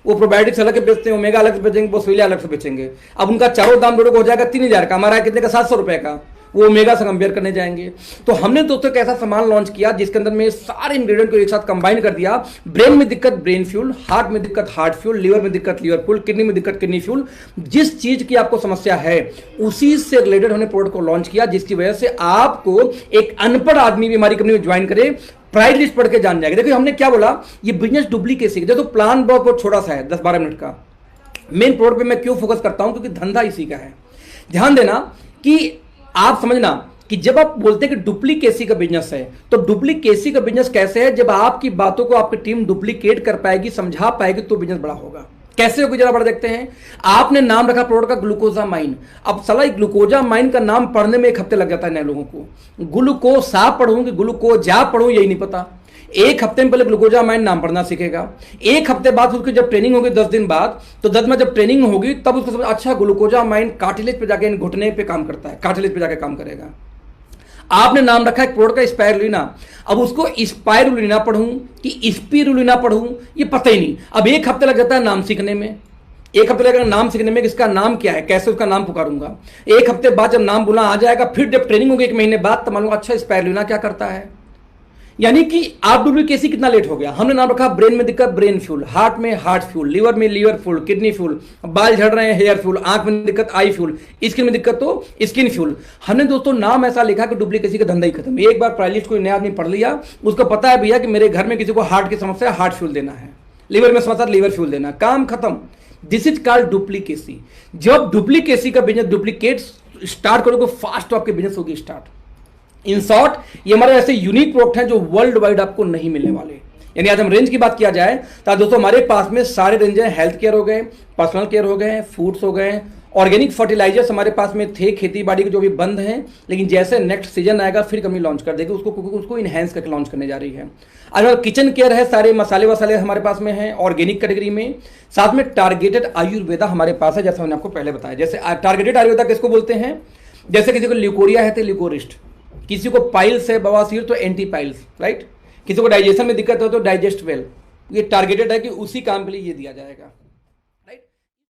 वो प्रोबायोटिक्स अलग बेचते हैं, ओमेगा अलग से बेचेंगे, बोसवेलिया अलग से बेचेंगे। अब उनका चारों दाम दोनों को हो जाएगा 3000 का, हमारा कितने का 700 रुपए का, वो ओमेगा से कंपेयर करने जाएंगे। तो हमने दोस्तों एक ऐसा सामान लॉन्च किया जिसके अंदर में सारे इंग्रेडिएंट को एक साथ कंबाइन कर दिया। ब्रेन में दिक्कत ब्रेन फ्यूल, हार्ट में दिक्कत हार्ट फ्यूल, लिवर में दिक्कत लिवर फ्यूल, किडनी में दिक्कत किडनी फ्यूल। जिस चीज की आपको समस्या है उसी से रिलेटेड हमने प्रोडक्ट को लॉन्च किया, जिसकी वजह से आपको एक अनपढ़ आदमी भी हमारी कंपनी में ज्वाइन करे, प्राइस लिस्ट पढ़ के जान जाएगा। देखिए हमने क्या बोला, ये बिजनेस डुप्लीकेसी, देखो प्लान बहुत छोटा सा है 10-12 मिनट का, मेन प्रोडक्ट पे मैं क्यों फोकस करता हूं, क्योंकि धंधा इसी का है। ध्यान देना कि आप समझना कि जब आप बोलते हैं कि डुप्लीकेसी का बिजनेस है, तो डुप्लीकेसी का बिजनेस कैसे है, जब आपकी बातों को आपकी टीम डुप्लीकेट कर पाएगी, समझा पाएगी, तो बिजनेस बड़ा होगा। कैसे होगा जरा बड़ा देखते हैं। आपने नाम रखा प्रोडक्ट का ग्लूकोजामाइन। अब साला ग्लूकोजामाइन का नाम पढ़ने में 1 हफ्ते लग जाता है नए लोगों को। ग्लूकोसा पढ़ूं कि ग्लूकोजा पढ़ूं यही नहीं पता। 1 हफ्ते में पहले ग्लूकोजामाइन नाम पढ़ना सीखेगा। 1 हफ्ते बाद उसकी जब ट्रेनिंग होगी 10 दिन बाद, तो 10 में जब ट्रेनिंग होगी तब उसको समझ अच्छा ग्लूकोजामाइन कार्टिलेज पे जाके घुटने पे काम करता है, कार्टिलेज पे जाके काम करेगा। आपने नाम रखा है प्रोडक्ट का स्पायरुलिना। अब उसको स्पायरुलिना पढ़ूं कि स्पिरुलिना पढ़ूं ये पता ही नहीं। अब 1 हफ्ते लग जाता है नाम सीखने में। 1 हफ्ते लगेगा नाम सीखने में, इसका नाम क्या है, कैसे उसका नाम पुकारूंगा। 1 हफ्ते बाद जब नाम बोलना आ जाएगा, फिर जब ट्रेनिंग होगी 1 महीने बाद, तब मालूंगा अच्छा स्पायरुलिना क्या करता है। यानी कि आप डुप्लीकेसी कितना लेट हो गया। हमने नाम रखा ब्रेन में दिक्कत ब्रेन फ्यूल, हार्ट में हार्ट फ्यूल, लिवर में लिवर फ्यूल, किडनी फ्यूल, बाल झड़ रहे हैं हेयर फ्यूल, आंख में दिक्कत आई फ्यूल, स्किन में दिक्कत तो स्किन फ्यूल। हमने दोस्तों नाम ऐसा लिखा कि डुप्लीकेसी का धंधा ही खत्म। एक बार प्राइलिस्ट कोई नया आदमी पढ़ लिया, उसको पता है भैया कि मेरे घर में किसी को हार्ट की समस्या है, हार्ट फ्यूल देना है, लिवर में समस्या लिवर फ्यूल देना, काम खत्म। This is called duplicacy. जब डुप्लीकेसी का बिजनेस डुप्लीकेट स्टार्ट करोगे फास्ट, तो आपके बिजनेस होगी स्टार्ट। इन शॉर्ट ये हमारे ऐसे यूनिक प्रोडक्ट हैं जो वर्ल्ड वाइड आपको नहीं मिलने वाले। यानी आज हम रेंज की बात किया जाए तो दोस्तों हमारे पास में सारे रेंज हैं। हेल्थ केयर हो गए, पर्सनल केयर हो गए, फूड्स हो गए, ऑर्गेनिक फर्टिलाइजर्स हमारे पास में थे, खेती बाड़ी के जो भी बंद हैं, लेकिन जैसे नेक्स्ट सीजन आएगा फिर कंपनी लॉन्च कर देगी उसको इनहेंस करके लॉन्च करने जा रही है। अगर किचन केयर है, सारे मसाले वसाले हमारे पास में हैं ऑर्गेनिक कैटेगरी में। साथ में टारगेटेड आयुर्वेदा हमारे पास है, जैसा मैंने आपको पहले बताया। जैसे टारगेटेड आयुर्वेदा किसको बोलते हैं, जैसे किसी को ल्यूकोरिया है तो ल्यूकोरिस्ट, किसी को पाइल्स है बवासीर तो एंटी पाइल्स, राइट, किसी को डाइजेशन में दिक्कत हो तो डाइजेस्ट वेल। ये टारगेटेड है कि उसी काम के लिए ये दिया जाएगा।